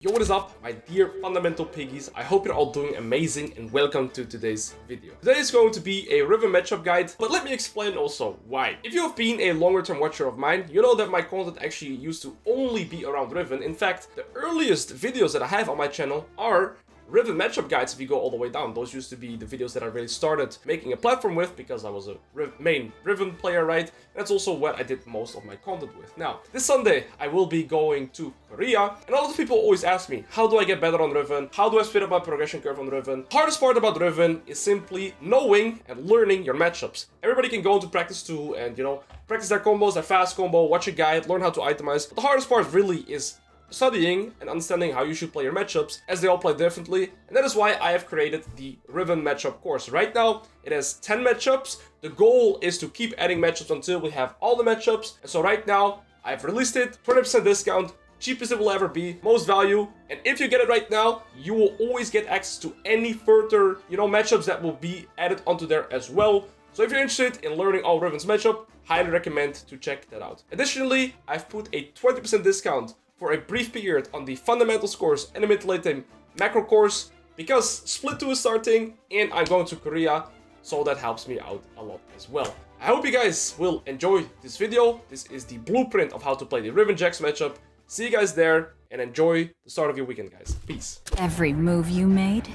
Yo, what is up, my dear fundamental piggies? I hope you're all doing amazing and welcome to today's video. Today is going to be a Riven matchup guide, but let me explain also why. If you have been a longer term watcher of mine, you know that my content actually used to only be around Riven. In fact, the earliest videos that I have on my channel are Riven matchup guides if you go all the way down. Those used to be the videos that I really started making a platform with because I was a main Riven player, right? That's also what I did most of my content with. Now, this Sunday, I will be going to Korea, and a lot of people always ask me, how do I get better on Riven? How do I speed up my progression curve on Riven? The hardest part about Riven is simply knowing and learning your matchups. Everybody can go into practice too and, practice their combos, their fast combo, watch a guide, learn how to itemize. But the hardest part really is studying and understanding how you should play your matchups, as they all play differently, and that is why I have created the Riven matchup course. Right now, it has 10 matchups. The goal is to keep adding matchups until we have all the matchups, and so right now, I've released it, 20% discount, cheapest it will ever be, most value, and if you get it right now, you will always get access to any further, matchups that will be added onto there as well. So if you're interested in learning all Riven's matchup, highly recommend to check that out. Additionally, I've put a 20% discount for a brief period on the fundamentals course and the mid to late game macro course, because Split 2 is starting and I'm going to Korea, so that helps me out a lot as well. I hope you guys will enjoy this video. This is the blueprint of how to play the Riven Jax matchup. See you guys there and enjoy the start of your weekend, guys. Peace. Every move you made,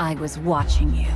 I was watching you.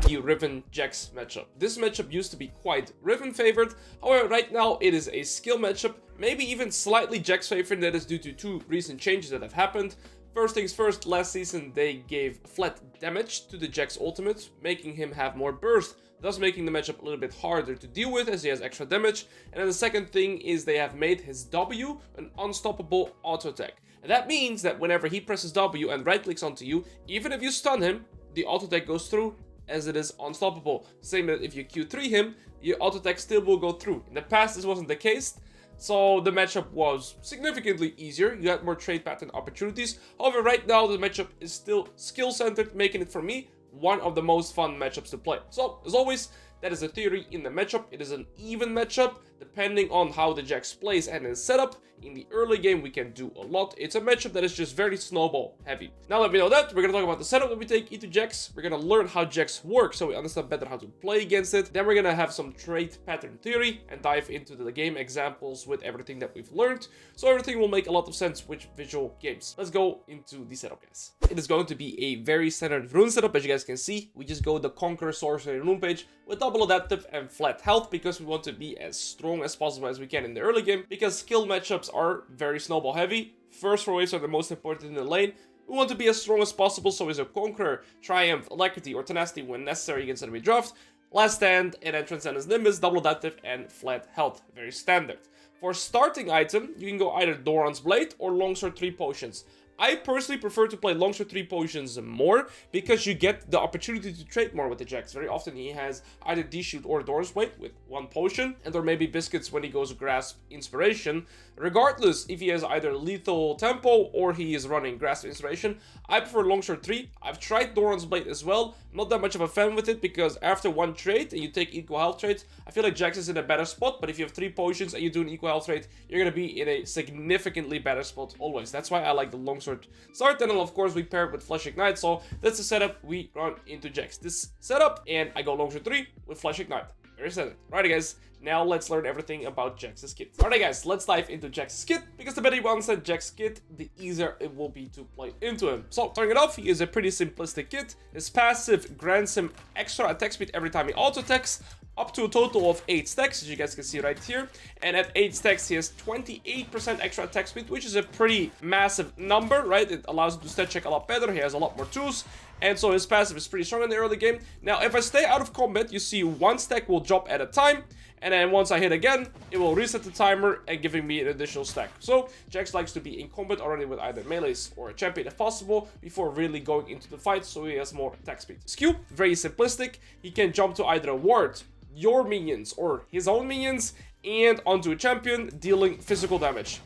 The Riven Jax matchup. This matchup used to be quite Riven favored, however right now it is a skill matchup, maybe even slightly Jax favored. That is due to two recent changes that have happened. First things first, last season they gave flat damage to the Jax ultimate, making him have more burst, thus making the matchup a little bit harder to deal with as he has extra damage. And then the second thing is they have made his W an unstoppable auto attack. And that means that whenever he presses W and right clicks onto you, even if you stun him, the auto attack goes through, as it is unstoppable. Same that if you Q3 him, your auto attack still will go through. In the past, this wasn't the case, so the matchup was significantly easier. You had more trade pattern opportunities. However, right now, the matchup is still skill-centered, making it, for me, one of the most fun matchups to play. So, as always, that is the theory in the matchup. It is an even matchup, depending on how the Jax plays and is set up. In the early game, we can do a lot. It's a matchup that is just very snowball heavy. Now that we know that, we're going to talk about the setup that we take into Jax. We're going to learn how Jax works so we understand better how to play against it. Then we're going to have some trade pattern theory and dive into the game examples with everything that we've learned. So everything will make a lot of sense with visual games. Let's go into the setup, guys. It is going to be a very standard rune setup, as you guys can see. We just go the Conqueror Sorcery rune page with double adaptive and flat health because we want to be as strong as possible as we can in the early game, because skill matchups are very snowball heavy. First 4 waves are the most important in the lane. We want to be as strong as possible, so is a Conqueror, Triumph, Alacrity, or Tenacity when necessary against enemy draft. Last Stand, and then Transcendence Nimbus, double adaptive, and flat health. Very standard. For starting item, you can go either Doran's Blade or Longsword 3 Potions. I personally prefer to play Longsword 3 Potions more because you get the opportunity to trade more with the Jax. Very often he has either D-Shoot or Doran's Blade with 1 potion, and or maybe Biscuits when he goes Grasp Inspiration. Regardless if he has either Lethal Tempo or he is running Grasp Inspiration, I prefer Longsword 3. I've tried Doran's Blade as well. Not that much of a fan with it because after 1 trade and you take equal health trades, I feel like Jax is in a better spot, but if you have 3 potions and you do an equal health trade, you're going to be in a significantly better spot always. That's why I like the Longsword start. Then of course we pair it with Flash Ignite, so that's the setup we run into Jax. This setup, and I go Longsword 3 with Flash Ignite. Very standard. Alright guys, now let's learn everything about Jax's kit. Alright guys, let's dive into Jax's kit, because the better you understand Jax's kit, the easier it will be to play into him. So starting it off, he is a pretty simplistic kit. His passive grants him extra attack speed every time he auto attacks, up to a total of 8 stacks, as you guys can see right here. And at 8 stacks, he has 28% extra attack speed, which is a pretty massive number, right? It allows him to stat check a lot better. He has a lot more tools, and so his passive is pretty strong in the early game. Now, if I stay out of combat, you see 1 stack will drop at a time, and then once I hit again, it will reset the timer and giving me an additional stack. So Jax likes to be in combat already with either melees or a champion if possible before really going into the fight, so he has more attack speed. His Q, very simplistic. He can jump to either a ward, your minions, or his own minions, and onto a champion, dealing physical damage.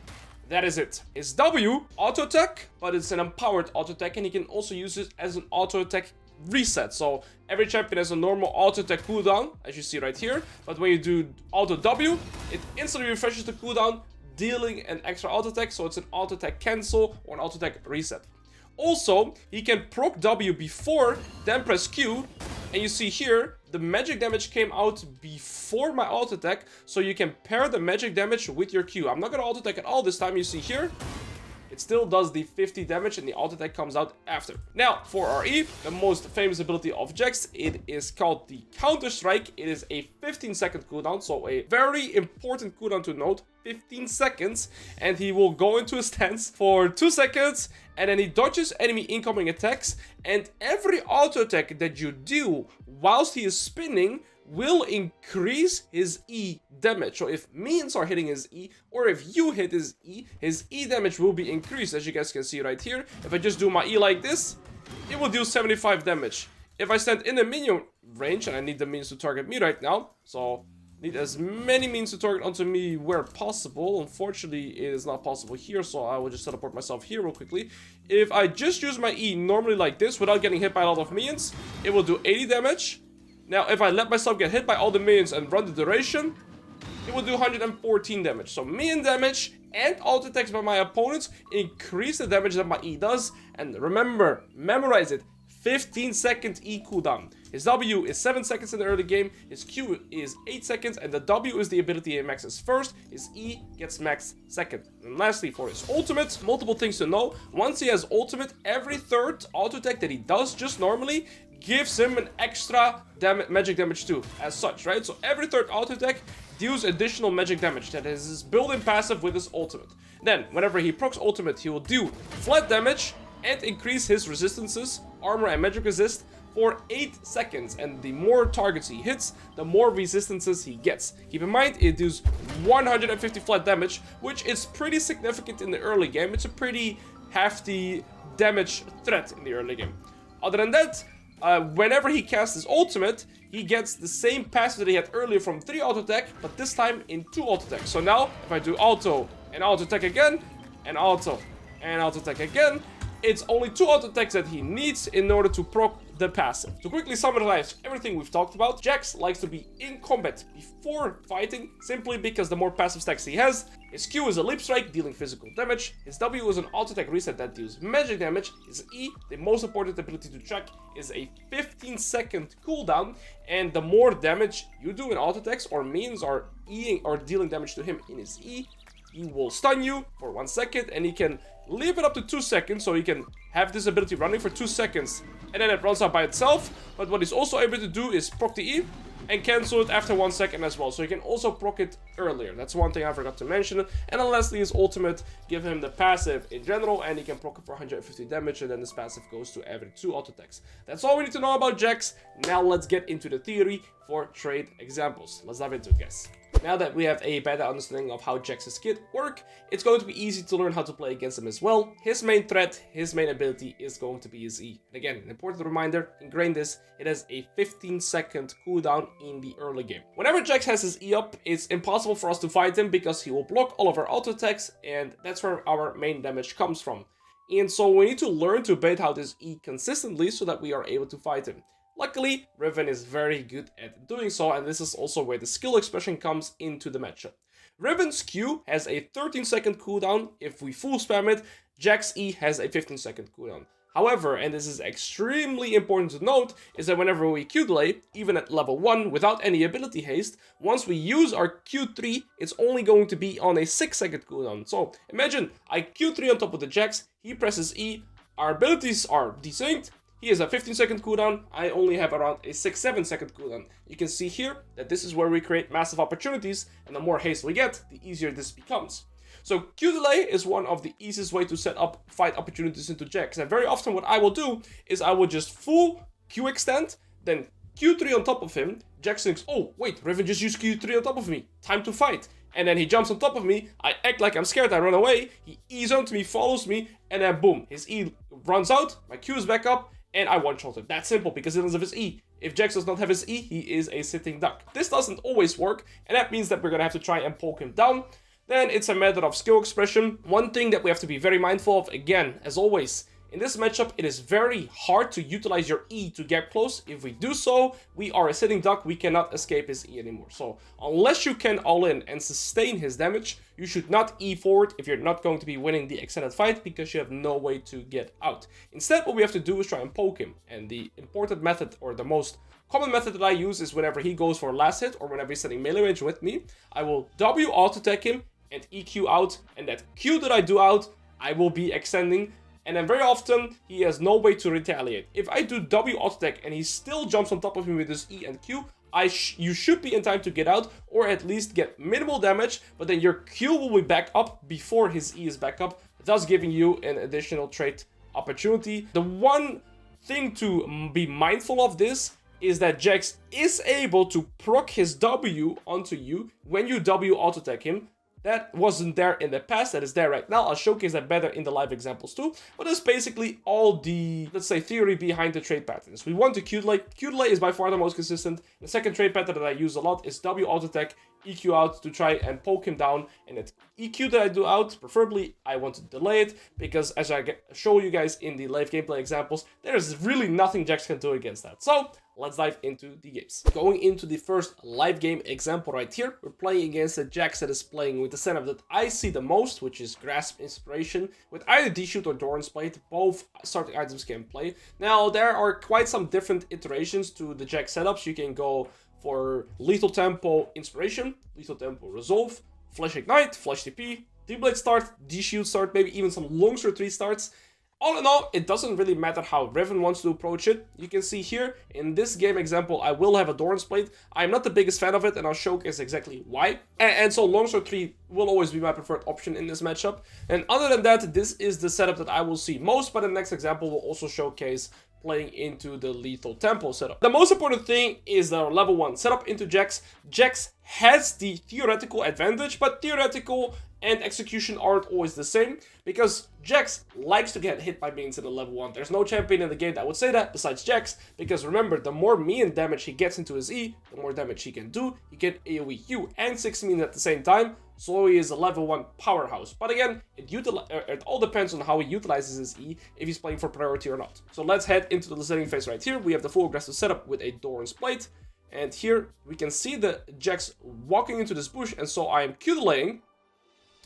That is it. His W, auto attack, but it's an empowered auto attack, and he can also use it as an auto attack reset. So every champion has a normal auto attack cooldown, as you see right here, but when you do auto W, it instantly refreshes the cooldown dealing an extra auto attack, so it's an auto attack cancel or an auto attack reset. Also, he can proc W before, then press Q, and you see here, the magic damage came out before my auto attack, so you can pair the magic damage with your Q. I'm not gonna auto attack at all this time, you see here. It still does the 50 damage and the auto attack comes out after. Now, for RE, the most famous ability of Jax, it is called the Counter Strike. It is a 15-second cooldown, so a very important cooldown to note, 15 seconds. And he will go into a stance for 2 seconds, and then he dodges enemy incoming attacks. And every auto attack that you do whilst he is spinning will increase his E damage. So if minions are hitting his E, or if you hit his E damage will be increased, as you guys can see right here. If I just do my E like this, it will do 75 damage. If I stand in the minion range, and I need the minions to target me right now, so need as many minions to target onto me where possible. Unfortunately, it is not possible here, so I will just teleport myself here real quickly. If I just use my E normally like this, without getting hit by a lot of minions, it will do 80 damage. Now, if I let myself get hit by all the minions and run the duration, it will do 114 damage. So minion damage and auto attacks by my opponents increase the damage that my E does. And remember, memorize it, 15-second E cooldown. His W is 7 seconds in the early game, his Q is 8 seconds, and the W is the ability he maxes first, his E gets maxed second. And lastly, for his ultimate, multiple things to know. Once he has ultimate, every third auto attack that he does just normally gives him an extra magic damage too, as such, right? So every third auto attack deals additional magic damage. That is his built-in passive with his ultimate. Then, whenever he procs ultimate, he will do flat damage and increase his resistances, armor and magic resist, for 8 seconds. And the more targets he hits, the more resistances he gets. Keep in mind, it does 150 flat damage, which is pretty significant in the early game. It's a pretty hefty damage threat in the early game. Other than that, whenever he casts his ultimate, he gets the same passive that he had earlier from 3 auto attack, but this time in 2 auto attack. So now, if I do auto and auto attack again, and auto and auto attack again, it's only 2 auto attacks that he needs in order to proc the passive. To quickly summarize everything we've talked about, Jax likes to be in combat before fighting, simply because the more passive stacks he has. His Q is a leap strike, dealing physical damage. His W is an auto attack reset that deals magic damage. His E, the most important ability to check, is a 15-second cooldown. And the more damage you do in auto attacks, or minions are Eing or dealing damage to him in his E, he will stun you for 1 second, and he can leave it up to 2 seconds, so he can have this ability running for 2 seconds, and then it runs out by itself. But what he's also able to do is proc the E and cancel it after 1 second as well, so he can also proc it earlier. That's one thing I forgot to mention. And then lastly, his ultimate give him the passive in general, and he can proc it for 150 damage, and then this passive goes to every 2 auto attacks. That's all we need to know about Jax. Now let's get into the theory for trade examples. Let's dive into it, guys. Now that we have a better understanding of how Jax's kit work, it's going to be easy to learn how to play against him as well. His main threat, his main ability is going to be his E. And again, an important reminder, ingrain this, it has a 15-second cooldown in the early game. Whenever Jax has his E up, it's impossible for us to fight him because he will block all of our auto attacks, and that's where our main damage comes from. And so we need to learn to bait out his E consistently so that we are able to fight him. Luckily, Riven is very good at doing so, and this is also where the skill expression comes into the matchup. Riven's Q has a 13-second cooldown. If we full spam it, Jax E has a 15-second cooldown. However, and this is extremely important to note, is that whenever we Q delay, even at level 1 without any ability haste, once we use our Q3, it's only going to be on a 6-second cooldown. So imagine I Q3 on top of the Jax, he presses E, our abilities are desynced. He has a 15-second cooldown, I only have around a 6-7 second cooldown. You can see here that this is where we create massive opportunities, and the more haste we get, the easier this becomes. So Q delay is one of the easiest way to set up fight opportunities into Jax. And very often what I will do is I will just full Q extend, then Q3 on top of him. Jax thinks, oh wait, Riven just used Q3 on top of me, time to fight. And then he jumps on top of me, I act like I'm scared, I run away, he E's onto me, follows me, and then boom, his E runs out, my Q is back up, and I one-shot him. That's simple, because he doesn't have his E. If Jax does not have his E, he is a sitting duck. This doesn't always work, and that means that we're gonna have to try and poke him down. Then it's a matter of skill expression. One thing that we have to be very mindful of, again, as always, In this matchup, it is very hard to utilize your E to get close. If we do so, we are a sitting duck. We cannot escape his E anymore. So unless you can all in and sustain his damage, you should not E forward if you're not going to be winning the extended fight, because you have no way to get out. Instead, what we have to do is try and poke him. And the important method, or the most common method that I use, is whenever he goes for a last hit or whenever he's setting melee range with me, I will W auto attack him and EQ out, and that Q that I do out, I will be extending. And then very often, he has no way to retaliate. If I do W auto attack and he still jumps on top of me with his E and Q, you should be in time to get out, or at least get minimal damage, but then your Q will be back up before his E is back up, thus giving you an additional trait opportunity. The one thing to be mindful of this is that Jax is able to proc his W onto you when you W auto attack him. That wasn't there in the past, that is there right now. I'll showcase that better in the live examples too. But that's basically all the, let's say, theory behind the trade patterns. We want to Q delay. Q delay is by far the most consistent. The second trade pattern that I use a lot is W auto attack, EQ out to try and poke him down. And that EQ that I do out, preferably I want to delay it, because as I show you guys in the live gameplay examples, there's really nothing Jax can do against that. So let's dive into the games. Going into the first live game example right here, we're playing against a Jax that is playing with the setup that I see the most, which is Grasp Inspiration, with either D-Shoot or Doran's Blade. Both starting items can play. Now, there are quite some different iterations to the Jax setups. You can go for Lethal Tempo Inspiration, Lethal Tempo Resolve, Flash Ignite, Flash TP, D-Blade start, D-Shield start, maybe even some longsword 3 starts. All in all, it doesn't really matter how Riven wants to approach it. You can see here, in this game example, I will have a Doran's Blade. I'm not the biggest fan of it, and I'll showcase exactly why. And so Longsword 3 will always be my preferred option in this matchup. And other than that, this is the setup that I will see most, but the next example will also showcase playing into the Lethal Tempo setup. The most important thing is the level 1 setup into Jax. Jax has the theoretical advantage, but theoretical and execution aren't always the same, because Jax likes to get hit by minions in the level 1. There's no champion in the game that would say that besides Jax, because remember, the more minion damage he gets into his E, the more damage he can do. He can AoE Q and 6 minions at the same time, so he is a level 1 powerhouse. But again, it all depends on how he utilizes his E, if he's playing for priority or not. So let's head into the setting phase right here. We have the full aggressive setup with a Doran's Blade, and here we can see the Jax walking into this bush, and so I am Q delaying.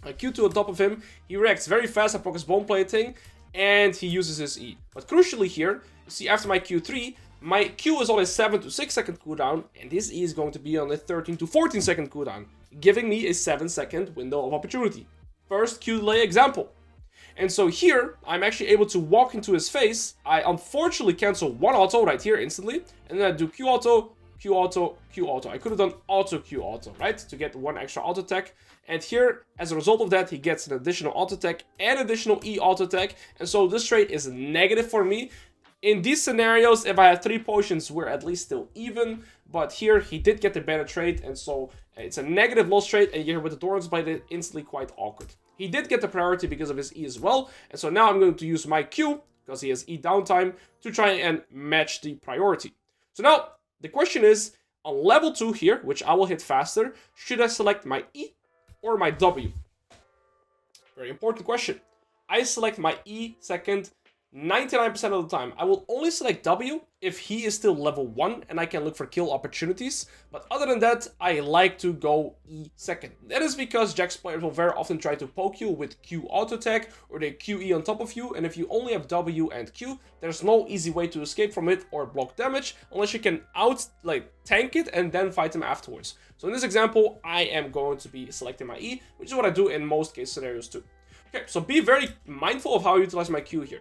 I Q2 on top of him, he reacts very fast, I proc his bone plating, and he uses his E. But crucially here, you see after my Q3, my Q is on a 7 to 6 second cooldown, and this E is going to be on a 13 to 14 second cooldown, giving me a 7-second window of opportunity. First Q delay example. And so here, I'm actually able to walk into his face. I unfortunately cancel one auto right here instantly, and then I do Q auto, Q auto, Q auto. I could have done auto Q auto, right? To get one extra auto attack. And here, as a result of that, he gets an additional auto attack and additional E auto attack. And so this trait is negative for me. In these scenarios, if I have 3 potions, we're at least still even. But here, he did get the better trait, and so it's a negative loss trait. And here with the Doran's Blade, it's instantly quite awkward. He did get the priority because of his E as well. And so now I'm going to use my Q, because he has E downtime, to try and match the priority. So now, the question is, on level 2 here, which I will hit faster, should I select my E or my W? Very important question. I select my E second 99% of the time. I will only select W if he is still level 1 and I can look for kill opportunities. But other than that, I like to go E second. That is because Jax players will very often try to poke you with Q auto attack, or they QE on top of you, and if you only have W and Q, there's no easy way to escape from it or block damage unless you can tank it and then fight him afterwards. So in this example, I am going to be selecting my E, which is what I do in most case scenarios too. Okay, so be very mindful of how I utilize my Q here.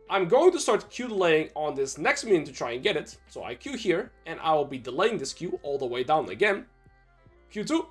I'm going to start Q delaying on this next minion to try and get it. So I Q here, and I will be delaying this Q all the way down again. Q2.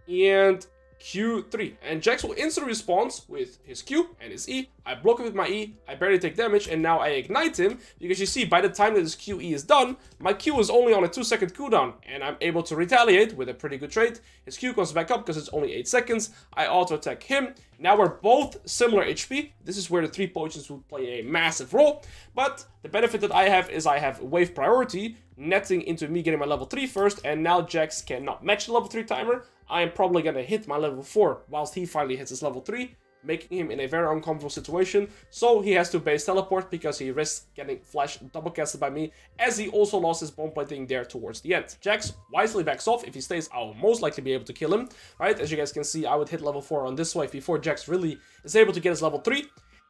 And Q3. And Jax will instantly respond with his Q and his E. I block it with my E, I barely take damage, and now I ignite him, because you see, by the time that his QE is done, my Q is only on a 2-second cooldown, and I'm able to retaliate with a pretty good trait. His Q comes back up because it's only 8 seconds, I auto-attack him. Now we're both similar HP, this is where the 3 potions would play a massive role, but the benefit that I have is I have wave priority, netting into me getting my level 3 first, and now Jax cannot match the level 3 timer. I am probably gonna hit my level 4 whilst he finally hits his level 3, making him in a very uncomfortable situation. So he has to base teleport because he risks getting flash double casted by me, as he also lost his bomb plating there towards the end. Jax wisely backs off. If he stays, I'll most likely be able to kill him, right? As you guys can see, I would hit level 4 on this wave before Jax really is able to get his level 3.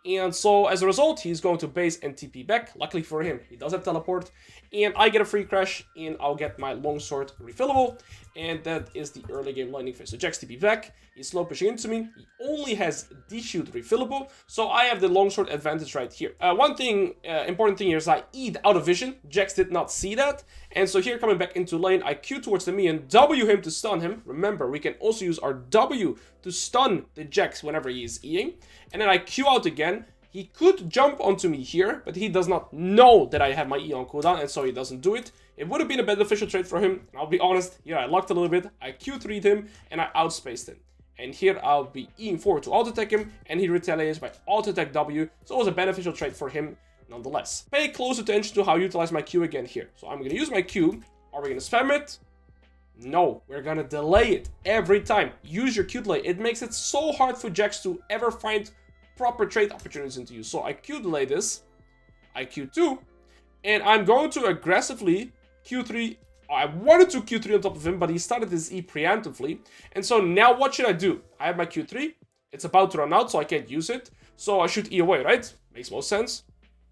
And so, as a result, he's going to base and TP back. Luckily for him, he does have teleport. And I get a free crash, and I'll get my longsword refillable. And that is the early game lightning phase. So Jax TP back. He's slow pushing into me. He only has D-Shoot refillable. So I have the longsword advantage right here. One thing, important thing here is I E'd out of vision. Jax did not see that. And so here, coming back into lane, I Q towards the minion, W him to stun him. Remember, we can also use our W to stun the Jax whenever he is E'ing. And then I Q out again. He could jump onto me here, but he does not know that I have my E on cooldown, and so he doesn't do it. It would have been a beneficial trade for him. I'll be honest, here I lucked a little bit. I Q3'd him, and I outspaced him. And here I'll be E'ing forward to auto-attack him, and he retaliates by auto-attack W, so it was a beneficial trade for him nonetheless. Pay close attention to how I utilize my Q again here. So I'm going to use my Q. Are we going to spam it? No, we're going to delay it every time. Use your Q delay. It makes it so hard for Jax to ever find proper trade opportunities into you. So I Q delay this, I Q2, and I'm going to aggressively Q3. I wanted to Q3 on top of him, but he started his E preemptively. And so now what should I do? I have my Q3. It's about to run out, so I can't use it. So I should E away, right? Makes most sense.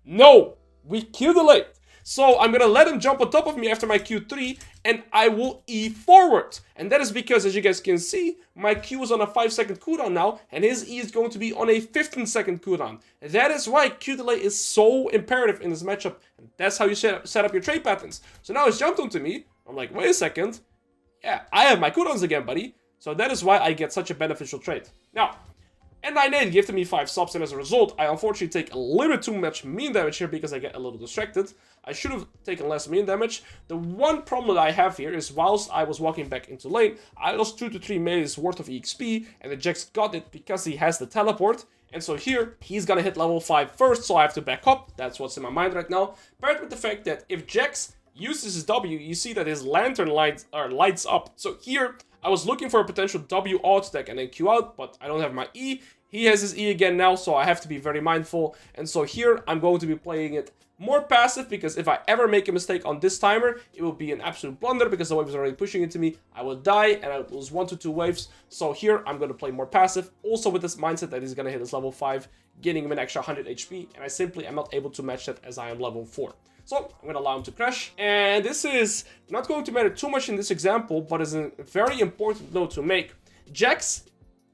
No, we Q delay. So I'm going to let him jump on top of me after my Q3, and I will E forward. And that is because, as you guys can see, my Q is on a 5-second cooldown now, and his E is going to be on a 15-second cooldown. That is why Q delay is so imperative in this matchup. And that's how you set up your trade patterns. So now he's jumped onto me. I'm like, wait a second. Yeah, I have my cooldowns again, buddy. So that is why I get such a beneficial trade. Now, and 9-8 gifted me 5 subs, and as a result, I unfortunately take a little bit too much mean damage here because I get a little distracted. I should have taken less mean damage. The one problem that I have here is whilst I was walking back into lane, I lost 2 to 3 melee's worth of EXP, and the Jax got it because he has the teleport. And so here, he's gonna hit level 5 first, so I have to back up. That's what's in my mind right now. Paired with the fact that if Jax uses his W, you see that his lantern lights up. So here, I was looking for a potential W auto attack and then Q out, but I don't have my E. He has his E again now, so I have to be very mindful. And so here, I'm going to be playing it more passive, because if I ever make a mistake on this timer, it will be an absolute blunder because the wave is already pushing into me. I will die, and I will lose 1 to 2 waves. So here, I'm going to play more passive, also with this mindset that he's going to hit his level 5, getting him an extra 100 HP, and I simply am not able to match that as I am level 4. So I'm going to allow him to crash. And this is not going to matter too much in this example, but is a very important note to make. Jax,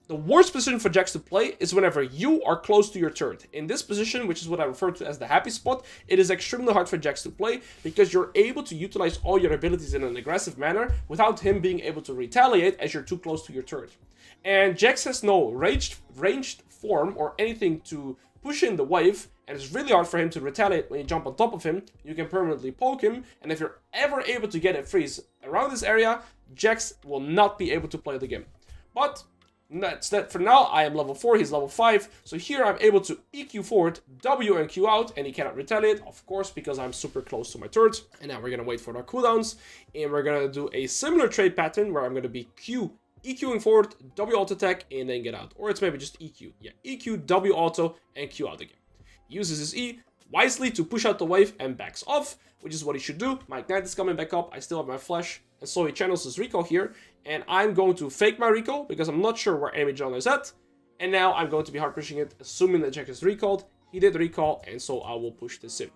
the worst position for Jax to play is whenever you are close to your turret. In this position, which is what I refer to as the happy spot, it is extremely hard for Jax to play because you're able to utilize all your abilities in an aggressive manner without him being able to retaliate as you're too close to your turret. And Jax has no ranged form or anything to push in the wave, and it's really hard for him to retaliate when you jump on top of him. You can permanently poke him, and if you're ever able to get a freeze around this area, Jax will not be able to play the game. But that's that for now. I am level 4, he's level 5, so here I'm able to EQ forward, W and Q out, and he cannot retaliate, of course, because I'm super close to my turret. And now we're gonna wait for our cooldowns, and we're gonna do a similar trade pattern where I'm gonna be EQing forward, W auto attack, and then get out. Or it's maybe just EQ. Yeah, EQ, W auto, and Q out again. He uses his E wisely to push out the wave and backs off, which is what he should do. My Ignite is coming back up. I still have my Flash, and so he channels his recall here. And I'm going to fake my recall because I'm not sure where enemy jungle is at. And now I'm going to be hard pushing it, assuming that Jack is recalled. He did recall, and so I will push this in.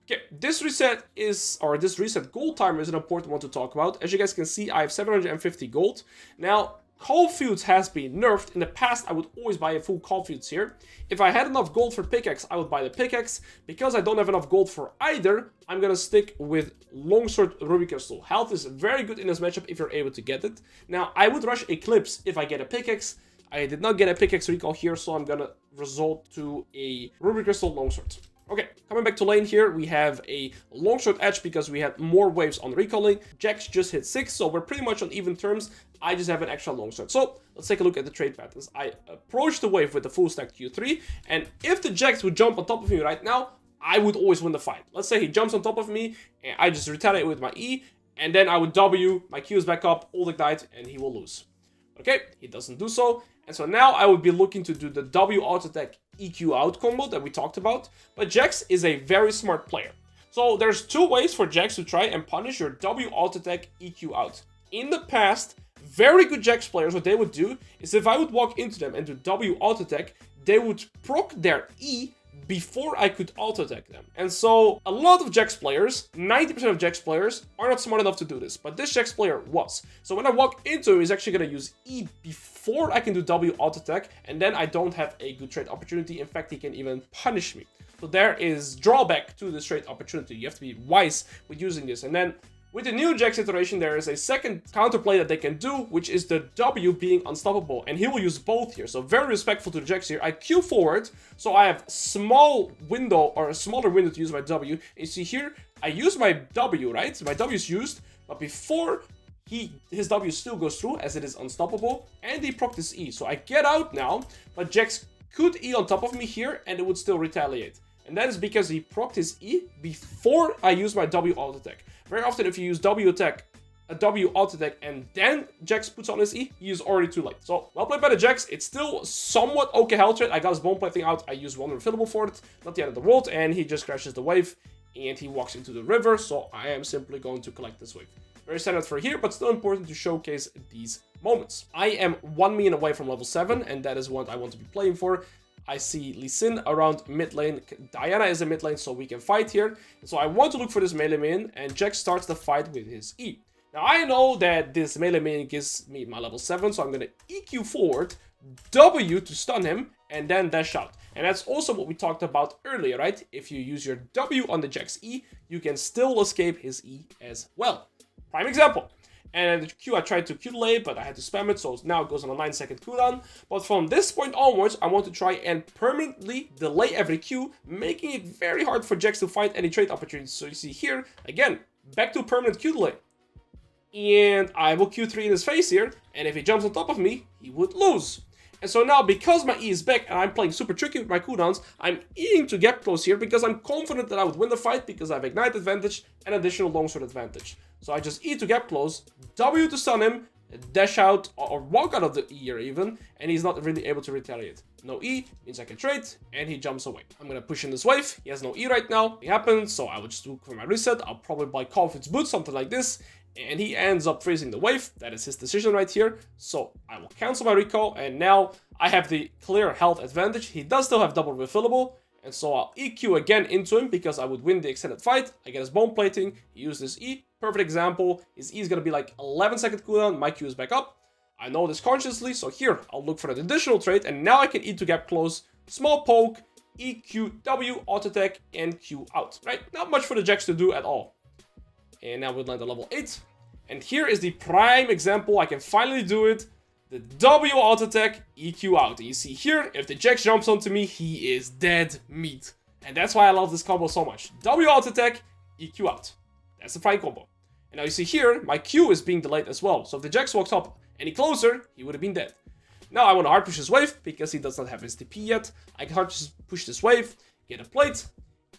Okay, this reset gold timer is an important one to talk about. As you guys can see, I have 750 gold. Now, Call Fields has been nerfed. In the past, I would always buy a full Call Fields here. If I had enough gold for pickaxe, I would buy the pickaxe. Because I don't have enough gold for either, I'm gonna stick with Longsword Ruby Crystal. Health is very good in this matchup if you're able to get it. Now, I would rush Eclipse if I get a pickaxe. I did not get a pickaxe recall here, so I'm gonna resort to a Ruby Crystal Longsword. Okay, coming back to lane here, we have a longsword edge because we had more waves on recalling. Jax just hit 6, so we're pretty much on even terms. I just have an extra longsword. So let's take a look at the trade patterns. I approach the wave with the full stack Q3, and if the Jax would jump on top of me right now, I would always win the fight. Let's say he jumps on top of me, and I just retaliate with my E, and then I would W, my Q is back up, ult ignite, and he will lose. Okay, he doesn't do so. And so now I would be looking to do the W auto attack EQ out combo that we talked about. But Jax is a very smart player. So there's two ways for Jax to try and punish your W auto attack EQ out. In the past, very good Jax players, what they would do is if I would walk into them and do W auto attack, they would proc their E before I could auto attack them. And so a lot of Jax players, 90% of Jax players, are not smart enough to do this. But this Jax player was. So when I walk into him, he's actually going to use E before I can do W auto attack. And then I don't have a good trade opportunity. In fact, he can even punish me. So there is drawback to this trade opportunity. You have to be wise with using this. And then with the new Jax iteration, there is a second counterplay that they can do, which is the W being unstoppable. And he will use both here. So very respectful to the Jax here. I Q forward, so I have small window or a smaller window to use my W. And you see here, I use my W, right? My W is used, but before his W still goes through as it is unstoppable. And he proc this E. So I get out now, but Jax could E on top of me here and it would still retaliate. And that is because he procced his E before I use my W auto attack. Very often, if you use W auto attack, and then Jax puts on his E, he is already too late. So, well played by the Jax. It's still somewhat okay health trade. I got his bone plating out. I use one refillable for it. Not the end of the world. And he just crashes the wave. And he walks into the river. So, I am simply going to collect this wave. Very standard for here, but still important to showcase these moments. I am 1 million away from level 7, and that is what I want to be playing for. I see Lee Sin around mid lane. Diana is in mid lane, so we can fight here. So I want to look for this melee minion, and Jax starts the fight with his E. Now I know that this melee minion gives me my level 7, so I'm going to EQ forward, W to stun him, and then dash out. And that's also what we talked about earlier, right? If you use your W on the Jax E, you can still escape his E as well. Prime example. And the Q I tried to Q delay, but I had to spam it, so now it goes on a 9-second cooldown. But from this point onwards, I want to try and permanently delay every Q, making it very hard for Jax to find any trade opportunities. So you see here, again, back to permanent Q delay. And I will Q3 in his face here, and if he jumps on top of me, he would lose. And so now, because my E is back and I'm playing super tricky with my cooldowns, I'm Eing to gap close here because I'm confident that I would win the fight because I have Ignite advantage and additional longsword advantage. So I just E to gap close, W to stun him, dash out or walk out of the E here even, and he's not really able to retaliate. No E means I can trade, and he jumps away. I'm gonna push in this wave. He has no E right now. It happens, so I would just look for my reset. I'll probably buy Confidence Boots, something like this. And he ends up freezing the wave. That is his decision right here. So I will cancel my recall. And now I have the clear health advantage. He does still have double refillable. And so I'll EQ again into him because I would win the extended fight. I get his bone plating. He used his E. Perfect example. His E is going to be like 11-second cooldown. My Q is back up. I know this consciously. So here, I'll look for an additional trade. And now I can E to gap close. Small poke. EQ, W, auto attack, and Q out. Right? Not much for the Jax to do at all. And now we land at level 8. And here is the prime example. I can finally do it. The W auto attack, EQ out. And you see here, if the Jax jumps onto me, he is dead meat. And that's why I love this combo so much. W auto attack, EQ out. That's the prime combo. And now you see here, my Q is being delayed as well. So if the Jax walks up any closer, he would have been dead. Now I want to hard push this wave because he does not have his TP yet. I can hard push this wave, get a plate,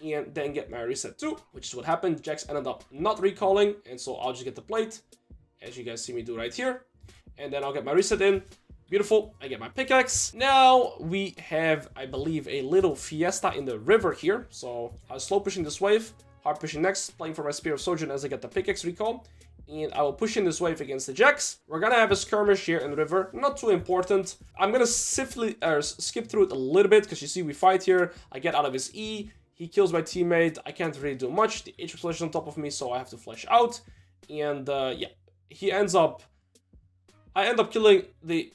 and then get my reset too, which is what happened. Jax ended up not recalling, and so I'll just get the plate, as you guys see me do right here. And then I'll get my reset in. Beautiful. I get my pickaxe. Now we have, I believe, a little fiesta in the river here. So I was slow pushing this wave, hard pushing next, playing for my Spear of Sojourn as I get the pickaxe recall. And I will push in this wave against the Jax. We're gonna have a skirmish here in the river. Not too important. I'm gonna skip through it a little bit because you see we fight here. I get out of his E. He kills my teammate. I can't really do much. The H flash is on top of me, so I have to flash out. And yeah, I end up killing the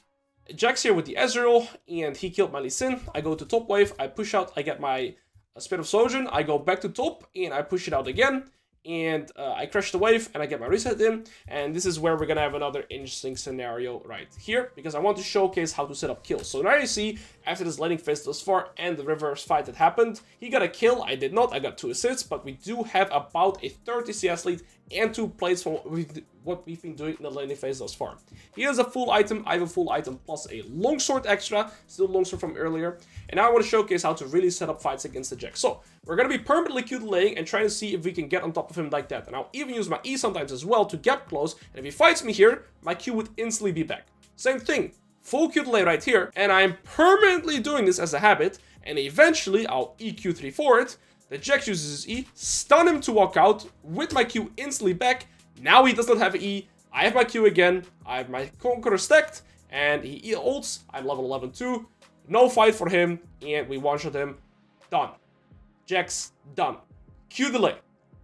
Jax here with the Ezreal, and he killed my Lee Sin. I go to top wave. I push out. I get my Spirit of Sojourn. I go back to top, and I push it out again. And I crash the wave, and I get my reset in. And this is where we're gonna have another interesting scenario right here, because I want to showcase how to set up kills. So now you see, after this laning phase thus far and the reverse fight that happened, he got a kill. I did not. I got 2 assists, but we do have about a 30 CS lead and 2 plates from what we've been doing in the laning phase thus far. He has a full item. I have a full item plus a longsword extra, still longsword from earlier. And now I want to showcase how to really set up fights against the Jax. So we're going to be permanently Q delaying and trying to see if we can get on top of him like that. And I'll even use my E sometimes as well to gap close. And if he fights me here, my Q would instantly be back. Same thing. full Q delay right here, and I'm permanently doing this as a habit, and eventually I'll EQ3 for it. The Jax uses his E, stun him to walk out with my Q instantly back. Now he does not have an E. I have my Q again. I have my Conqueror stacked, and he ults. I'm level 11 too. No fight for him, and we one-shot him. Done. Jax, done. Q delay.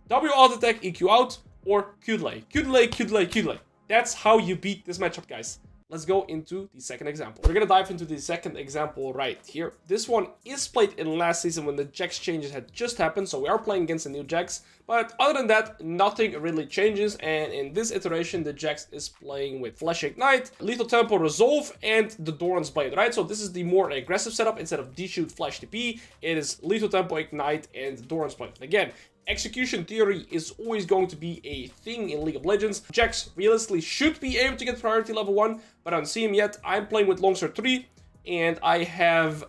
W auto attack, EQ out, or Q delay. Q delay, Q delay, Q delay. That's how you beat this matchup, guys. Let's go into the second example. We're gonna dive into the second example right here. This one is played in last season when the Jax changes had just happened, so we are playing against a new Jax. But other than that, nothing really changes, and in this iteration, the Jax is playing with Flash Ignite, Lethal Tempo Resolve, and the Doran's Blade, right? So this is the more aggressive setup. Instead of D-Shoot Flash TP, it is Lethal Tempo Ignite and Doran's Blade. Again, execution theory is always going to be a thing in League of Legends. Jax realistically should be able to get priority level 1, but I don't see him yet. I'm playing with Longsword 3, and I have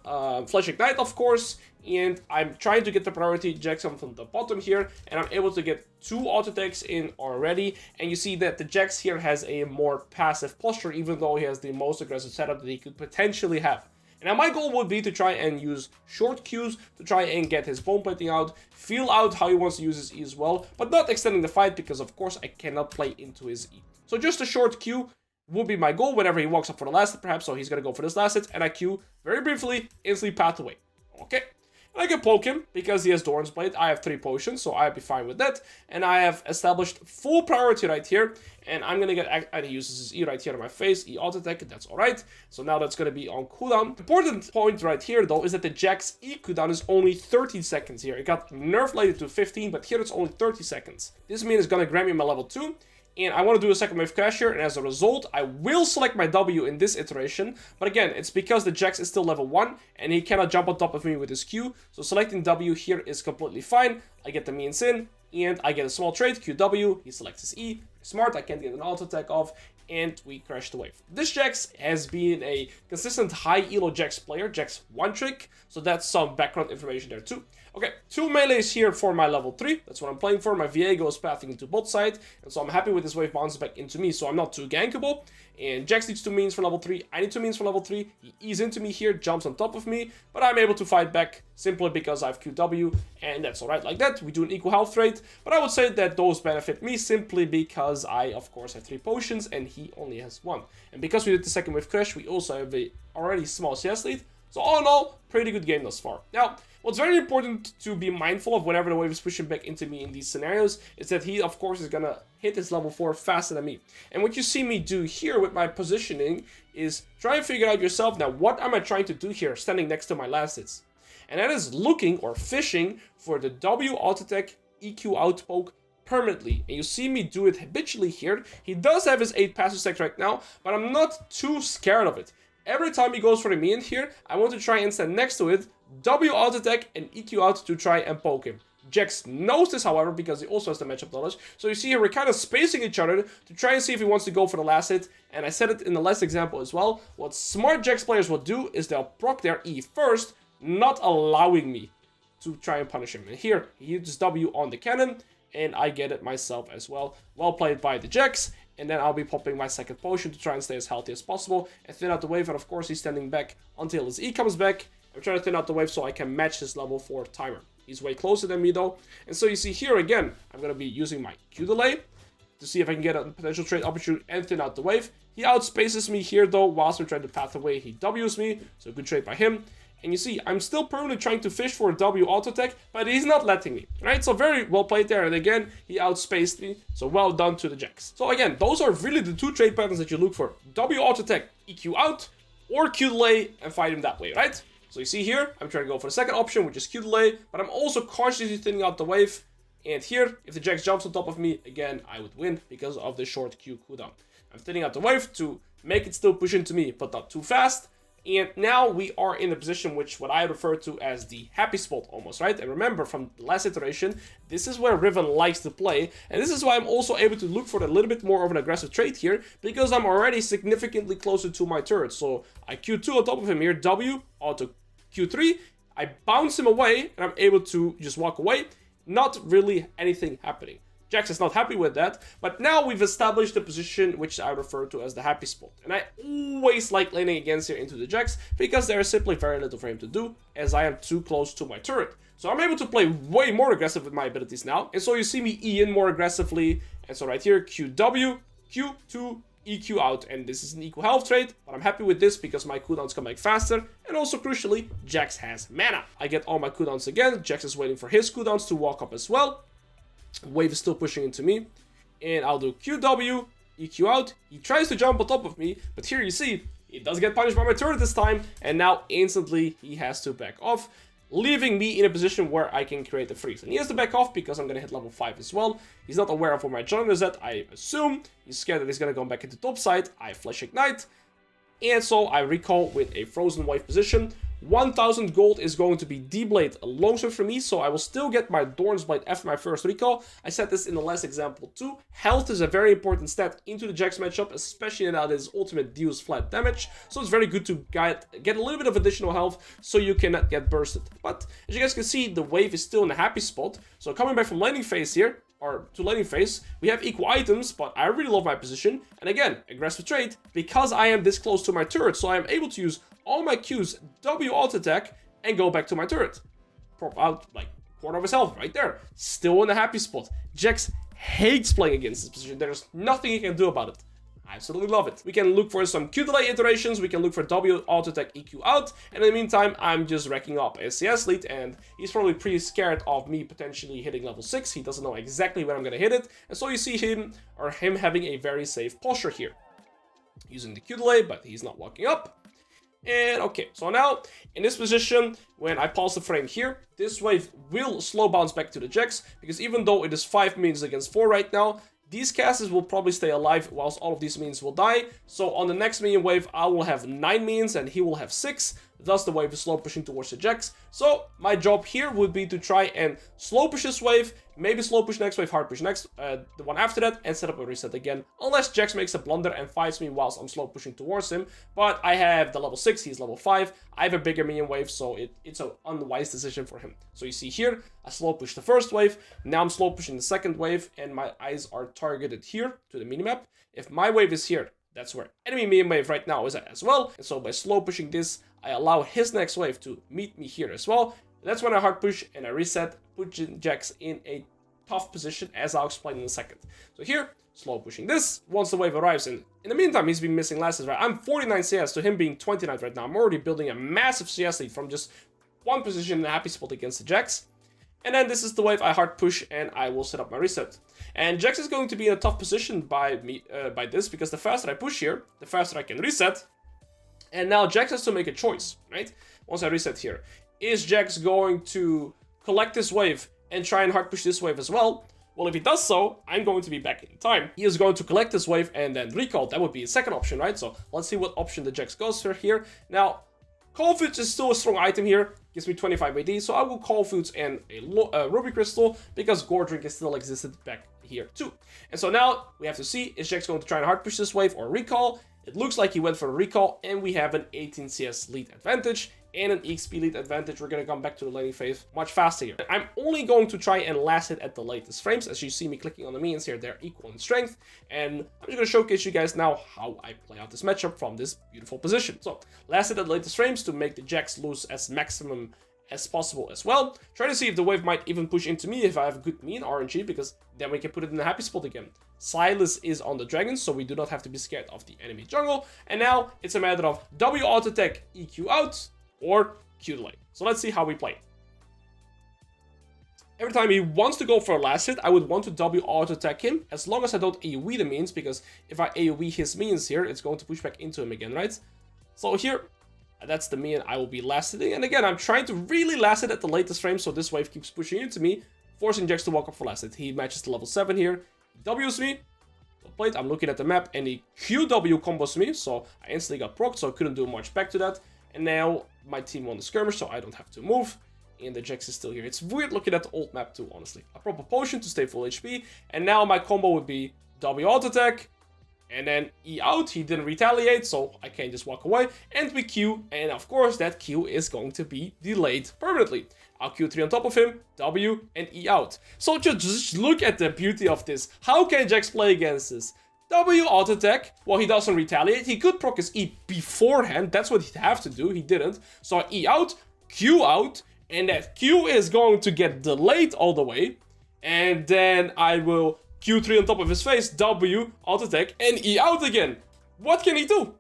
Flash Ignite, of course, and I'm trying to get the priority Jax from the bottom here, and I'm able to get 2 auto attacks in already, and you see that the Jax here has a more passive posture, even though he has the most aggressive setup that he could potentially have. Now my goal would be to try and use short Qs to try and get his bone plating out, feel out how he wants to use his E as well, but not extending the fight because of course I cannot play into his E. So just a short Q would be my goal whenever he walks up for the last hit perhaps, so he's gonna go for this last hit, and I Q very briefly, instantly path away. Okay. And I can poke him because he has Doran's Blade. I have 3 potions, so I'll be fine with that. And I have established full priority right here. And I'm gonna get, and he uses his E right here on my face, E auto attack, that's alright. So now that's gonna be on cooldown. Important point right here though is that the Jax E cooldown is only 30 seconds here. It got nerfed later to 15, but here it's only 30 seconds. This means it's gonna grant me my level 2. And I want to do a second wave crash here, and as a result, I will select my W in this iteration. But again, it's because the Jax is still level 1, and he cannot jump on top of me with his Q. So selecting W here is completely fine. I get the means in, and I get a small trade, QW, he selects his E. Smart, I can't get an auto attack off, and we crash the wave. This Jax has been a consistent high elo Jax player, Jax one trick, so that's some background information there too. Okay, 2 melees here for my level 3, that's what I'm playing for. My Viego is pathing into bot side, and so I'm happy with this wave bounces back into me, so I'm not too gankable. And Jax needs 2 means for level 3, I need 2 means for level 3, he eases into me here, jumps on top of me, but I'm able to fight back simply because I have QW, and that's alright like that. We do an equal health rate, but I would say that those benefit me simply because I, of course, have 3 potions, and he only has 1. And because we did the second wave crash, we also have a already small CS lead, so all in all, pretty good game thus far. Now, what's very important to be mindful of whenever the wave is pushing back into me in these scenarios is that he, of course, is gonna hit his level 4 faster than me. And what you see me do here with my positioning is try and figure out yourself, now what am I trying to do here standing next to my last hits? And that is looking or fishing for the W auto attack EQ out poke permanently. And you see me do it habitually here. He does have his 8 passive stack right now, but I'm not too scared of it. Every time he goes for the me in here, I want to try and stand next to it, W auto attack and EQ out to try and poke him. Jax knows this, however, because he also has the matchup knowledge. So you see here, we're kind of spacing each other to try and see if he wants to go for the last hit. And I said it in the last example as well. What smart Jax players will do is they'll proc their E first, not allowing me to try and punish him. And here, he uses W on the cannon, and I get it myself as well. Well played by the Jax. And then I'll be popping my second potion to try and stay as healthy as possible and thin out the wave. And of course, he's standing back until his E comes back. I'm trying to thin out the wave so I can match his level 4 timer. He's way closer than me though. And so you see here again, I'm going to be using my Q delay to see if I can get a potential trade opportunity and thin out the wave. He outspaces me here though, whilst I'm trying to path away. He Ws me, so good trade by him. And you see, I'm still permanently trying to fish for a W auto attack, but he's not letting me, right? So very well played there. And again, he outspaced me. So well done to the Jax. So again, those are really the 2 trade patterns that you look for. W auto attack, EQ out, or Q delay and fight him that way, right? So you see here, I'm trying to go for the second option, which is Q delay, but I'm also cautiously thinning out the wave. And here, if the Jax jumps on top of me, again, I would win because of the short Q cooldown. I'm thinning out the wave to make it still push into me, but not too fast. And now we are in a position which what I refer to as the happy spot almost, right? And remember from the last iteration, this is where Riven likes to play. And this is why I'm also able to look for a little bit more of an aggressive trade here, because I'm already significantly closer to my turret. So I Q2 on top of him here, W, auto Q3, I bounce him away, and I'm able to just walk away. Not really anything happening. Jax is not happy with that, but now we've established the position which I refer to as the happy spot. And I always like laning against here into the Jax, because there is simply very little for him to do, as I am too close to my turret. So I'm able to play way more aggressive with my abilities now, and so you see me E in more aggressively, and so right here, QW, Q2, EQ out, and this is an equal health trade, but I'm happy with this because my cooldowns come back faster, and also crucially, Jax has mana. I get all my cooldowns again, Jax is waiting for his cooldowns to walk up as well. Wave is still pushing into me, and I'll do QW, EQ out. He tries to jump on top of me, but here you see, he does get punished by my turret this time, and now instantly he has to back off, leaving me in a position where I can create a freeze. And he has to back off because I'm going to hit level 5 as well. He's not aware of where my jungler is at, I assume. He's scared that he's going to go back into top side. I flash ignite, and so I recall with a frozen wave position. 1000 gold is going to be D-Blade longsword for me, so I will still get my Dorn's Blade after my first recall. I said this in the last example too. Health is a very important stat into the Jax matchup, especially now that his ultimate deals flat damage. So it's very good to get a little bit of additional health so you cannot get bursted. But as you guys can see, the wave is still in a happy spot. So coming back from laning phase here, or to laning phase, we have equal items, but I really love my position. And again, aggressive trade, because I am this close to my turret, so I am able to use all my Qs, W alt attack, and go back to my turret. Prop out like quarter of his health right there. Still in a happy spot. Jax hates playing against this position. There's nothing he can do about it. I absolutely love it. We can look for some Q delay iterations, we can look for W auto attack EQ out, and in the meantime, I'm just racking up a CS lead, and he's probably pretty scared of me potentially hitting level 6. He doesn't know exactly when I'm gonna hit it, and so you see him having a very safe posture here. Using the Q delay, but he's not walking up. And okay, so now, in this position, when I pause the frame here, this wave will slow bounce back to the Jax, because even though it is 5 minions against 4 right now, these casters will probably stay alive whilst all of these minions will die. So on the next minion wave, I will have 9 minions and he will have 6. Thus the wave is slow pushing towards the Jax. So my job here would be to try and slow push this wave, maybe slow push next wave, hard push next, the one after that, and set up a reset again. Unless Jax makes a blunder and fights me whilst I'm slow pushing towards him. But I have the level 6, he's level 5. I have a bigger minion wave, so it's an unwise decision for him. So you see here, I slow push the first wave, now I'm slow pushing the second wave, and my eyes are targeted here to the minimap. If my wave is here, that's where enemy minion wave right now is at as well. And so by slow pushing this, I allow his next wave to meet me here as well. That's when I hard push and I reset, put Jax in a tough position, as I'll explain in a second. So here, slow pushing this, once the wave arrives, and in the meantime, he's been missing lasses, right? I'm 49 CS to him being 29 right now. I'm already building a massive CS lead from just one position in a happy spot against the Jax. And then this is the wave I hard push, and I will set up my reset. And Jax is going to be in a tough position by this, because the faster I push here, the faster I can reset. And now Jax has to make a choice, right? Once I reset here. Is Jax going to collect this wave and try and hard push this wave as well? Well, if he does so, I'm going to be back in time. He is going to collect this wave and then recall. That would be a second option, right? So let's see what option the Jax goes for here. Now, Call Foods is still a strong item here. Gives me 25 AD, so I will Call Foods and a Ruby Crystal, because Gore Drink is still existed back here too. And so now we have to see, is Jax going to try and hard push this wave or recall? It looks like he went for a recall, and we have an 18 CS lead advantage and an EXP lead advantage. We're going to come back to the laning phase much faster here. I'm only going to try and last it at the latest frames. As you see me clicking on the minions here, they're equal in strength. And I'm just going to showcase you guys now how I play out this matchup from this beautiful position. So, last it at the latest frames to make the Jax lose as maximum as possible as well. Try to see if the wave might even push into me if I have good mean RNG, because then we can put it in a happy spot again. Silas is on the dragon, so we do not have to be scared of the enemy jungle. And now it's a matter of W auto attack EQ out or Q delay. So let's see how we play. Every time he wants to go for a last hit, I would want to W auto attack him, as long as I don't AoE the minions, because if I AoE his minions here, it's going to push back into him again, right? So here, that's the minion I will be last hitting. And again, I'm trying to really last it at the latest frame, so this wave keeps pushing into me, forcing Jax to walk up for last hit. He matches to level 7 here. He W's me. Plate. I'm looking at the map, and he QW combos me, so I instantly got procced, so I couldn't do much back to that. And now my team won the skirmish, so I don't have to move. And the Jax is still here. It's weird looking at the old map too, honestly. I prop a potion to stay full HP, and now my combo would be W auto attack And then E out, he didn't retaliate, so I can't just walk away. And we Q, and of course that Q is going to be delayed permanently. I'll Q3 on top of him, W, and E out. So just look at the beauty of this. How can Jax play against this? W auto attack, well, he doesn't retaliate. He could proc his E beforehand, that's what he'd have to do, he didn't. So E out, Q out, and that Q is going to get delayed all the way. And then I will Q3 on top of his face, W, auto attack, and E out again. What can he do?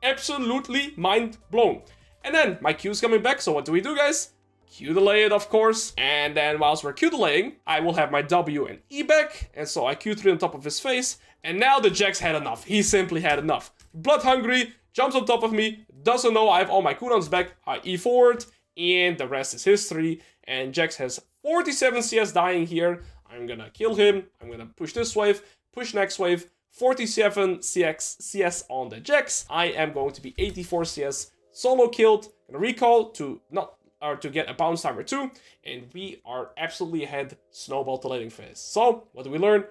Absolutely mind blown. And then my Q's coming back, so what do we do, guys? Q delay it, of course, and then whilst we're Q delaying, I will have my W and E back, and so I Q3 on top of his face, and now the Jax had enough. He simply had enough. Blood hungry, jumps on top of me, doesn't know I have all my cooldowns back, I E forward, and the rest is history, and Jax has 47 CS dying here. I'm gonna kill him, I'm gonna push this wave, push next wave, 47 CS on the Jax. I am going to be 84 CS, solo killed, gonna recall to to get a bounce timer 2, and we are absolutely ahead snowball delaying phase. So, what do we learn?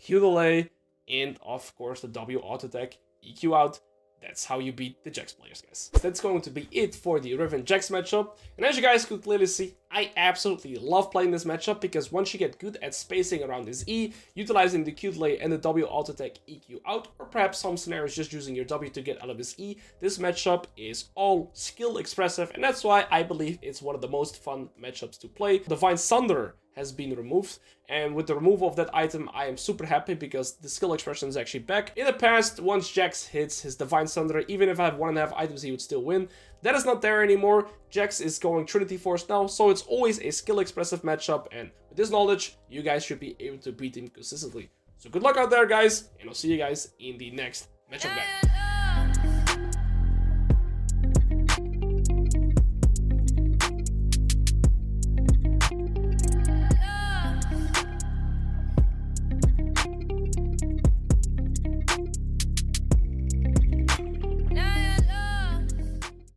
Q delay, and of course the W auto attack, EQ out. That's how you beat the Jax players, guys. That's going to be it for the Riven Jax matchup. And as you guys could clearly see, I absolutely love playing this matchup because once you get good at spacing around his E, utilizing the Q delay and the W auto attack EQ out, or perhaps some scenarios just using your W to get out of his E, this matchup is all skill expressive, and that's why I believe it's one of the most fun matchups to play. Divine Thunder has been removed, and with the removal of that item I am super happy because the skill expression is actually back. In the past, once Jax hits his Divine Thunder, even if I have 1.5 items he would still win. That is not there anymore. Jax is going Trinity Force now, so it's always a skill expressive matchup, and with this knowledge you guys should be able to beat him consistently. So good luck out there, guys, and I'll see you guys in the next matchup back.